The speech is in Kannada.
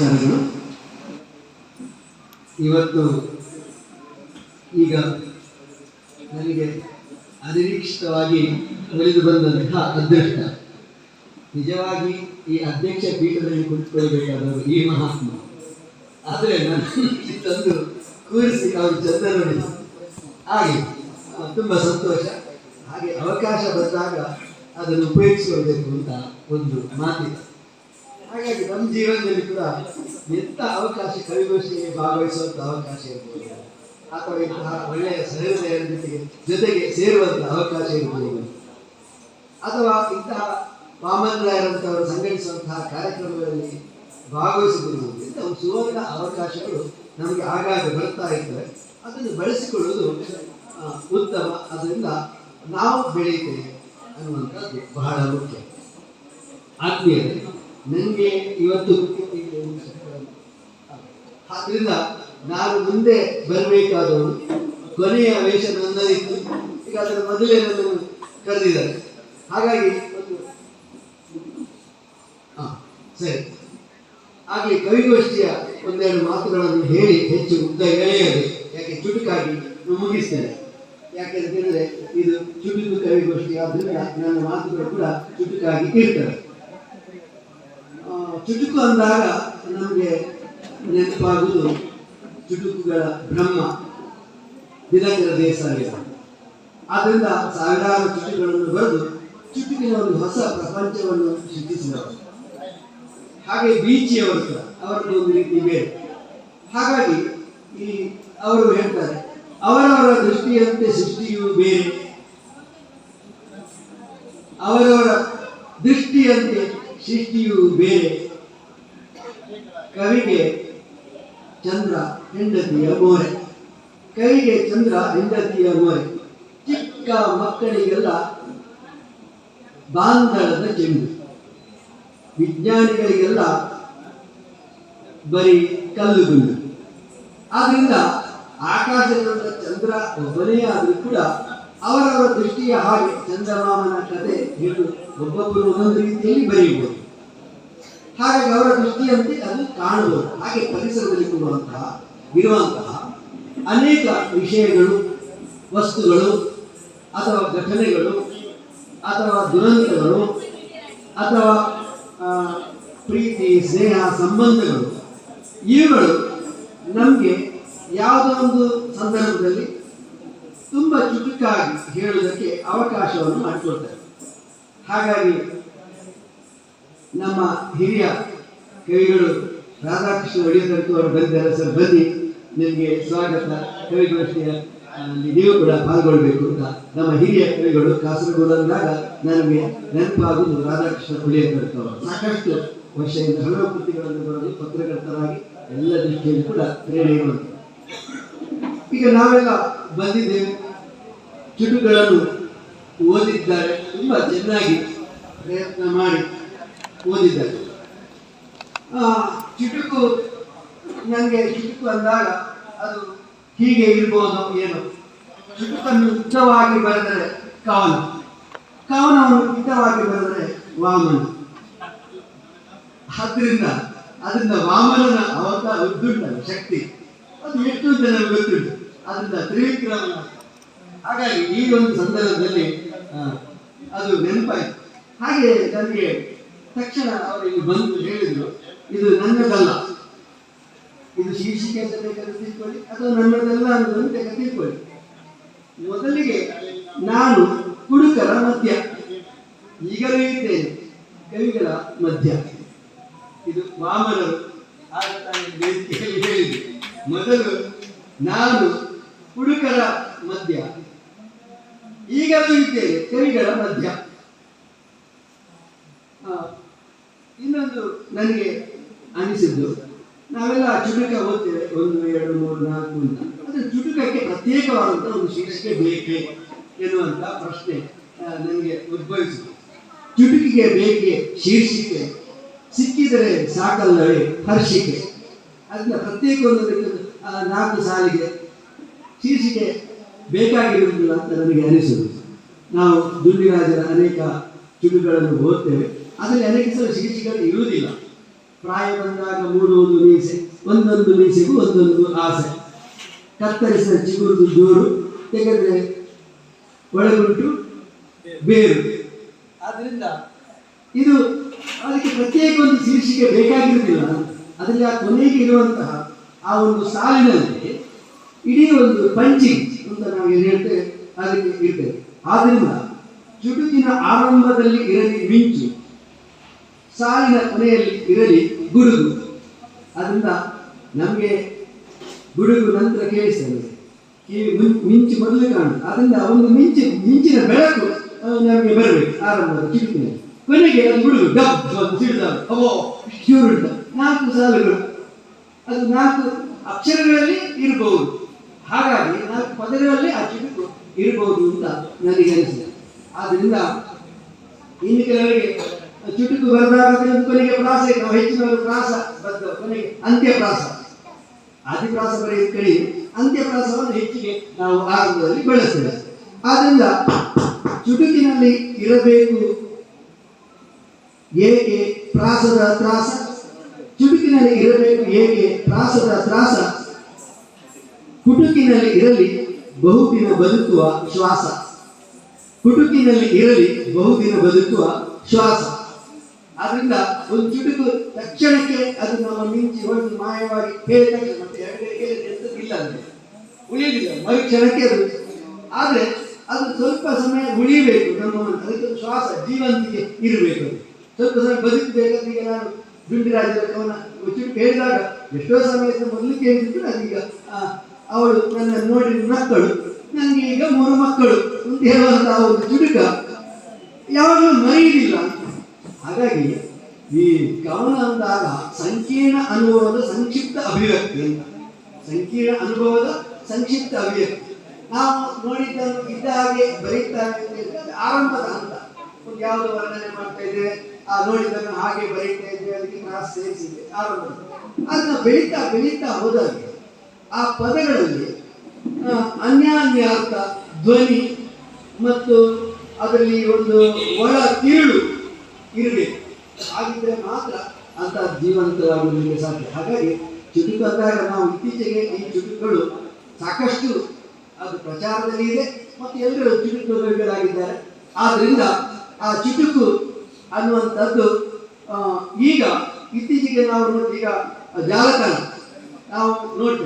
ನಮಸ್ಕಾರಗಳು. ಇವತ್ತು ಈಗ ನನಗೆ ಅನಿರೀಕ್ಷಿತವಾಗಿ ಒಲಿದು ಬಂದಂತಹ ಅದೃಷ್ಟ. ನಿಜವಾಗಿ ಈ ಅಧ್ಯಕ್ಷ ಪೀಠದಲ್ಲಿ ಕುಳಿತುಕೊಳ್ಳಬೇಕಾದವರು ಈ ಮಹಾತ್ಮ, ಆದರೆ ನಾನು ತಂದು ಕೂರಿಸಿ ಅವರು ಚಂದ ನೋಡಿ ಹಾಗೆ ತುಂಬ ಸಂತೋಷ. ಹಾಗೆ ಅವಕಾಶ ಬಂದಾಗ ಅದನ್ನು ಉಪಯೋಗಿಸಿಕೊಳ್ಬೇಕು ಅಂತ ಒಂದು ಮಾತಿದೆ. ಹಾಗಾಗಿ ನಮ್ಮ ಜೀವನದಲ್ಲಿ ಕೂಡ ಎಂಥ ಅವಕಾಶ, ಕವಿಗೋಷ್ಠಿಗೆ ಭಾಗವಹಿಸುವಂಥ ಅವಕಾಶ ಇರ್ಬೋದು, ಅಥವಾ ಇಂತಹ ಒಳ್ಳೆಯ ಸಹೃದಯರ ಜೊತೆಗೆ ಸೇರುವಂಥ ಅವಕಾಶ ಇರ್ಬೋದು, ಅಥವಾ ಇಂತಹ ವಾಮನ್ ರಾಯರಂಥವರು ಸಂಘಟಿಸುವಂತಹ ಕಾರ್ಯಕ್ರಮಗಳಲ್ಲಿ ಭಾಗವಹಿಸುತ್ತಿರುವುದು, ಇಂತಹ ಸುವರ್ಣ ಅವಕಾಶಗಳು ನಮಗೆ ಆಗಾಗ ಬರ್ತಾ ಇರ್ತವೆ. ಅದನ್ನು ಬಳಸಿಕೊಳ್ಳುವುದು ಉತ್ತಮ. ಅದರಿಂದ ನಾವು ಬೆಳೆಯುತ್ತೇವೆ ಅನ್ನುವಂಥದ್ದು ಬಹಳ ಮುಖ್ಯ. ಆತ್ಮೀಯರೇ, ನನಗೆ ಇವತ್ತು ಆದ್ದರಿಂದ ನಾನು ಮುಂದೆ ಬರಬೇಕಾದವರು ಕೊನೆಯ ವೇಷ ನನ್ನದಿತ್ತು. ಈಗ ಅದರ ಮೊದಲೇ ನನ್ನನ್ನು ಕರೆದಿದ್ದಾರೆ. ಹಾಗಾಗಿ ಒಂದು ಸರಿ, ಹಾಗೆ ಕವಿಗೋಷ್ಠಿಯ ಒಂದೆರಡು ಮಾತುಗಳನ್ನು ಹೇಳಿ ಹೆಚ್ಚು ಉದ್ದ ಎಳೆಯದೆ, ಯಾಕೆ ಚುಟುಕಾಗಿ ಮುಗಿಸ್ತೇನೆ. ಯಾಕೆಂತಂದರೆ ಇದು ಚುಟುಕು ಕವಿಗೋಷ್ಠಿ, ಆದ್ದರಿಂದ ನನ್ನ ಮಾತುಗಳು ಕೂಡ ಚುಟುಕಾಗಿ ಇರ್ತವೆ. ಚುಟುಕು ಅಂದಾಗ ನಮಗೆ ನೆನಪಾಗುವುದು ಚುಟುಕುಗಳ ಬ್ರಹ್ಮ ದಿನಕರ ದೇಸಾಯಿ. ಆದ್ದರಿಂದ ಸಾವಿರಾರು ಚುಟುಕುಗಳನ್ನು ಬರೆದು ಚುಟುಕಿನ ಒಂದು ಹೊಸ ಪ್ರಪಂಚವನ್ನು ಸೃಷ್ಟಿಸಿದವರು. ಹಾಗೆ ಬೀಚಿಯವರು ಕೂಡ ಅವರದ್ದು ಒಂದು ರೀತಿ ಬೇರೆ. ಹಾಗಾಗಿ ಈ ಅವರು ಹೇಳ್ತಾರೆ, ಅವರವರ ದೃಷ್ಟಿಯಂತೆ ಸೃಷ್ಟಿಯು ಬೇರೆ, ಅವರವರ ದೃಷ್ಟಿಯಂತೆ ಸೃಷ್ಟಿಯು ಬೇರೆ. ಕವಿಗೆ ಚಂದ್ರ ಹೆಂಡತಿಯ ಮೋರೆ, ಕವಿಗೆ ಚಂದ್ರ ಹೆಂಡತಿಯ ಮೋರೆ. ಚಿಕ್ಕ ಮಕ್ಕಳಿಗೆಲ್ಲ ಬಾಂಧಳದ ಚೆಂಡು, ವಿಜ್ಞಾನಿಗಳಿಗೆಲ್ಲ ಬರೀ ಕಲ್ಲುಗುಂಡು. ಆದ್ರಿಂದ ಆಕಾಶದ ಚಂದ್ರ ಒಬ್ಬನೇ ಆದರೂ ಕೂಡ ಅವರವರ ದೃಷ್ಟಿಯ ಹಾಗೆ ಚಂದಮಾಮನ ಕಥೆ ಹೇಳು ಒಬ್ಬೊಬ್ಬರು ಒಂದೊಂದು ರೀತಿಯಲ್ಲಿ ಬರೆಯಬಹುದು. ಹಾಗಾಗಿ ಅವರ ದೃಷ್ಟಿಯಂತೆ ಅದು ಕಾಣಬಹುದು. ಹಾಗೆ ಪರಿಸರದಲ್ಲಿ ಇರುವಂತಹ ಅನೇಕ ವಿಷಯಗಳು, ವಸ್ತುಗಳು, ಅಥವಾ ಘಟನೆಗಳು, ಅಥವಾ ದುರಂತಗಳು, ಅಥವಾ ಪ್ರೀತಿ, ಸ್ನೇಹ, ಸಂಬಂಧಗಳು, ಇವುಗಳು ನಮಗೆ ಯಾವುದೋ ಒಂದು ಸಂದರ್ಭದಲ್ಲಿ ತುಂಬ ಚುಟುಕಾಗಿ ಹೇಳುವುದಕ್ಕೆ ಅವಕಾಶವನ್ನು ಮಾಡಿಕೊಡ್ತಾರೆ. ಹಾಗಾಗಿ ನಮ್ಮ ಹಿರಿಯ ಕವಿಗಳು ರಾಧಾಕೃಷ್ಣ ಒಡೆಯತರ್ಕು ಅವರು ಬಂದಿದ್ದಾರೆ. ಸರ್ ಬನ್ನಿ, ನಿಮಗೆ ಸ್ವಾಗತ. ಕವಿಗೋಷ್ಠಿಯ ನೀವು ಕೂಡ ಪಾಲ್ಗೊಳ್ಬೇಕು ಅಂತ ನಮ್ಮ ಹಿರಿಯ ಕವಿಗಳು ಕಾಸರಗೋಡು ಅಂದಾಗ ನನಗೆ ನೆನಪಾಗುವುದು ರಾಧಾಕೃಷ್ಣ ಒಡೆಯತರ್ಕು ಅವರು. ಸಾಕಷ್ಟು ವರ್ಷದಿಂದ ಹಲವು ಕೃತಿಗಳನ್ನು ಬರೆದು ಪತ್ರಕರ್ತರಾಗಿ ಎಲ್ಲ ದೃಷ್ಟಿಯಲ್ಲಿ ಕೂಡ ಪ್ರೇರಣೆಯುವಂತೆ. ಈಗ ನಾವೆಲ್ಲ ಬಂದಿದ್ದೇವೆ, ಚುಟುಕುಗಳನ್ನು ಓದಿದ್ದಾರೆ, ತುಂಬ ಚೆನ್ನಾಗಿ ಪ್ರಯತ್ನ ಮಾಡಿ ಓದಿದ್ದಾರೆ. ಚುಟುಕು, ನನಗೆ ಚುಟುಕು ಅಂದಾಗ ಅದು ಹೀಗೆ ಇರ್ಬೋದು ಏನೋ. ಚುಟುಕನ್ನು ಉದ್ದವಾಗಿ ಬರೆದರೆ ಕವನ, ಕವನವನ್ನು ಉದ್ದವಾಗಿ ಬರೆದರೆ ವಾಮನ. ಅದರಿಂದ ವಾಮನನ ಅವತಾರ ಉದ್ದುಂಟಲ್ಲ ಶಕ್ತಿ, ಅದು ಎಷ್ಟು ಅಂತ ನನಗೆ ಗೊತ್ತುಂಟು. ಅದರಿಂದ ತ್ರಿವಿಕ್ರಮನ. ಹಾಗಾಗಿ ಈ ಒಂದು ಸಂದರ್ಭದಲ್ಲಿ ಅದು ನೆನಪಾಯಿತು. ಹಾಗೆ ನನಗೆ ತಕ್ಷಣ ಅವರು ಇಲ್ಲಿ ಬಂದು ಹೇಳಿದರು, ಇದು ನನ್ನದಲ್ಲ, ಇದು ಶೀರ್ಷಿಕೆ ಅಂತ ಬೇಕಾದ್ರೆ ತಿಳ್ಕೊಳ್ಳಿ, ಅಥವಾ ನನ್ನದಲ್ಲ ಅನ್ನೋದನ್ನು ಬೇಕಾದ್ರೆ ತಿಳ್ಕೊಳ್ಳಿ. ಮೊದಲಿಗೆ ನಾನು ಕುಡುಕರ ಮಧ್ಯ, ಈಗಲೂ ಇದ್ದೇನೆ ಕವಿಗಳ ಮಧ್ಯ. ಇದು ವಾಮನರು ವೇದಿಕೆಯಲ್ಲಿ ಹೇಳಿದೆ. ಮೊದಲು ನಾನು ಕುಡುಕರ ಮಧ್ಯ, ಈಗಲೂ ಇದ್ದೇನೆ ಕವಿಗಳ ಮಧ್ಯ. ಇನ್ನೊಂದು ನನಗೆ ಅನಿಸಿದ್ದು, ನಾವೆಲ್ಲ ಚುಟುಕ ಓದ್ತೇವೆ 1, 2, 3, 4 ಅಂತ. ಆದರೆ ಚುಟುಕಕ್ಕೆ ಪ್ರತ್ಯೇಕವಾದಂಥ ಒಂದು ಶೀರ್ಷಿಕೆ ಬೇಕೇ ಎನ್ನುವಂಥ ಪ್ರಶ್ನೆ ನನಗೆ ಉದ್ಭವಿಸಿತು. ಚುಟುಕಿಗೆ ಬೇಕೇ ಶೀರ್ಷಿಕೆ, ಸಿಕ್ಕಿದರೆ ಸಾಕಲ್ಲವೇ ಹರ್ಷಿಕೆ. ಅದನ್ನ ಪ್ರತ್ಯೇಕ ಒಂದು 4 ಸಾಲಿಗೆ ಶೀರ್ಷಿಕೆ ಬೇಕಾಗಿರುವುದಿಲ್ಲ ಅಂತ ನನಗೆ ಅನಿಸುವುದು. ನಾವು ದುಂಡಿರಾಜರ ಅನೇಕ ಚುಟುಕುಗಳನ್ನು ಓದ್ತೇವೆ, ಅದರಲ್ಲಿ ಅನೇಕ ಸಲ ಶೀರ್ಷಿಕೆಗಳು ಇರುವುದಿಲ್ಲ. ಪ್ರಾಯ ಬಂದಾಗ ಮೂಡುವುದು ಮೀಸೆ, ಒಂದೊಂದು ಮೀಸೆಗೂ ಒಂದೊಂದು ಆಸೆ. ಕತ್ತರಿಸಿದ ಚಿಗುರುದು ಜೋರು, ತೆಗೆದ್ರೆ ಒಳಗುಂಟು ಬೇರು. ಆದ್ರಿಂದ ಇದು ಅದಕ್ಕೆ ಪ್ರತ್ಯೇಕ ಒಂದು ಶೀರ್ಷಿಕೆ ಬೇಕಾಗಿರುವುದಿಲ್ಲ. ಅದರಲ್ಲಿ ಆ ಕೊನೆಗೆ ಇರುವಂತಹ ಆ ಒಂದು ಸಾಲಿನಲ್ಲಿ ಇಡೀ ಒಂದು ಪಂಚಿಂಗ್ ಅಂತ ನಾವು ಏನು ಹೇಳ್ತೇವೆ ಅದಕ್ಕೆ ಇರ್ತೇವೆ. ಆದ್ರಿಂದ ಚುಟುಕಿನ ಆರಂಭದಲ್ಲಿ ಇರಲಿ ಮಿಂಚು, ಸಾಲಿನ ಕೊನೆಯಲ್ಲಿ ಇರಲಿ ಗುಡುಗು. ಅದರಿಂದ ನಮಗೆ ಗುಡುಗು ನಂತರ ಕೇಳಿಸ್ತದೆ, ಮಿಂಚು ಮೊದಲು ಕಾಣುತ್ತೆ. ಅದರಿಂದ ಒಂದು ಮಿಂಚಿನ ಬೆಳಕು ನಮಗೆ ಬರಬೇಕು ಆರಂಭದ ಚುಟುಕಿನಲ್ಲಿ. ಕೊನೆಗೆ ಅದು ಗುಡುಗು ಡಬ್ ಸಿಡಿದಾಗ ಅವೋ ಇಷ್ಟು 4 ಸಾಲುಗಳು, ಅದು 4 ಅಕ್ಷರಗಳಲ್ಲಿ ಇರಬಹುದು. ಹಾಗಾಗಿ 4 ಪದಗಳಲ್ಲಿ ಆ ಚುಟುಕು ಇರಬಹುದು ಅಂತ ನನಗೆ ಅನಿಸಿದೆ. ಆದ್ರಿಂದ ಇನ್ನು ಕೆಲವರಿಗೆ ಚುಟುಕು ಬರೆದಾಗ ಕೊನೆಗೆ ಪ್ರಾಸ, ನಾವು ಹೆಚ್ಚಿನವರು ಪ್ರಾಸ ಬದ್ಧ, ಕೊನೆಗೆ ಅಂತ್ಯಪ್ರಾಸ, ಆದಿಪ್ರಾಸ ಬರೆಯುವ ಕಡೆ ಅಂತ್ಯಪ್ರಾಸವನ್ನು ಹೆಚ್ಚಿಗೆ ನಾವು ಆರಂಭದಲ್ಲಿ ಬಳಸ್ತೇವೆ. ಆದ್ರಿಂದ ಚುಟುಕಿನಲ್ಲಿ ಇರಬೇಕು ಏಕೆ ಪ್ರಾಸದ ತ್ರಾಸ, ಚುಟುಕಿನಲ್ಲಿ ಇರಬೇಕು ಏಕೆ ಪ್ರಾಸದ ತ್ರಾಸ, ಕುಟುಕಿನಲ್ಲಿ ಇರಲಿ ಬಹುದಿನ ಬದುಕುವ ಶ್ವಾಸ, ಕುಟುಕಿನಲ್ಲಿ ಇರಲಿ ಬಹುದಿನ ಬದುಕುವ ಶ್ವಾಸ. ಆದ್ರಿಂದ ಒಂದು ಚುಟುಕು ತಕ್ಷಣಕ್ಕೆ ಅದು ನಮ್ಮ ಮಿಂಚಿ ಹೊಡೆದು ಮಾಯವಾಗಿ ಹೇಳಿದ ತಕ್ಷಣ ಮತ್ತೆ 2 ಇಲ್ಲ ಅಂದ್ರೆ ಉಳಿಯುವುದಿಲ್ಲ, ಮರುಕ್ಷಣಕ್ಕೆ ಅದು. ಆದ್ರೆ ಅದು ಸ್ವಲ್ಪ ಸಮಯ ಉಳಿಯಬೇಕು ನಮ್ಮ, ಅದಕ್ಕೆ ಶ್ವಾಸ ಜೀವಂತಿಗೆ ಇರಬೇಕು. ಸ್ವಲ್ಪ ಸಮಯ ಬದುಕಬೇಕಾದ್ರೆ ಈಗ ನಾನು ದುಂಡಿರಾಜರ ಕವನ ಚುಟುಕು ಹೇಳಿದಾಗ ಎಷ್ಟೋ ಸಮಯದ ಮೊದಲು ಕೇಳಿದ್ರು. ಅದೀಗ ಅವಳು ನನ್ನ ನೋಡಿ ಮಕ್ಕಳು, ನನಗೆ ಈಗ 3 ಮಕ್ಕಳು ಅಂತ ಹೇಳುವಂತಹ ಒಂದು ಚುಟುಕ ಯಾವಾಗಲೂ ಮರೆಯುವುದಿಲ್ಲ. ಹಾಗಾಗಿ ಈ ಕವನ ಅಂದಾಗ ಸಂಕೀರ್ಣ ಅನುಭವದ ಸಂಕ್ಷಿಪ್ತ ಅಭಿವ್ಯಕ್ತಿ ಅಂತ, ಸಂಕೀರ್ಣ ಅನುಭವದ ಸಂಕ್ಷಿಪ್ತ ಅಭಿವ್ಯಕ್ತಿ. ನಾವು ನೋಡಿದ್ದನ್ನು ಇದ್ದ ಹಾಗೆ ಬರೀತಾ ಆರಂಭದ ಹಂತ, ಒಂದು ಯಾವುದೋ ವರ್ಣನೆ ಮಾಡ್ತಾ ಇದ್ದೇವೆ, ಆ ನೋಡಿದ್ದನ್ನು ಹಾಗೆ ಬರೀತಾ ಇದ್ದೇವೆ, ಅದಕ್ಕೆ ಕ್ರಾಸ್ ಸೇರಿಸಿದೆ ಆರಂಭದ. ಅದನ್ನ ಬೆಳೀತಾ ಬೆಳೀತಾ ಹೋದಾಗೆ ಆ ಪದಗಳಲ್ಲಿ ಅನ್ಯಾನ್ಯ ಅರ್ಥ, ಧ್ವನಿ ಮತ್ತು ಅದರಲ್ಲಿ ಒಂದು ಒಳ ತಿರುಳು ಇರಬೇಕು. ಹಾಗಿದ್ರೆ ಮಾತ್ರ ಅಂತ ಜೀವಂತವಾಗುವುದಕ್ಕೆ ಸಾಧ್ಯ. ಹಾಗಾಗಿ ಚುಟುಕು ಅಂದಾಗ ನಾವು ಇತ್ತೀಚೆಗೆ ಈ ಚುಟುಕುಗಳು ಸಾಕಷ್ಟು ಅದು ಪ್ರಚಾರದಲ್ಲಿ ಇದೆ ಮತ್ತು ಎಲ್ಲರೂ ಚುಟುಕುಗಳಾಗಿದ್ದಾರೆ. ಆದ್ರಿಂದ ಆ ಚುಟುಕು ಅನ್ನುವಂಥದ್ದು ಈಗ ಇತ್ತೀಚೆಗೆ ನಾವು ಈಗ ಜಾಲತಾಣ ನಾವು ನೋಡ್ತೇವೆ.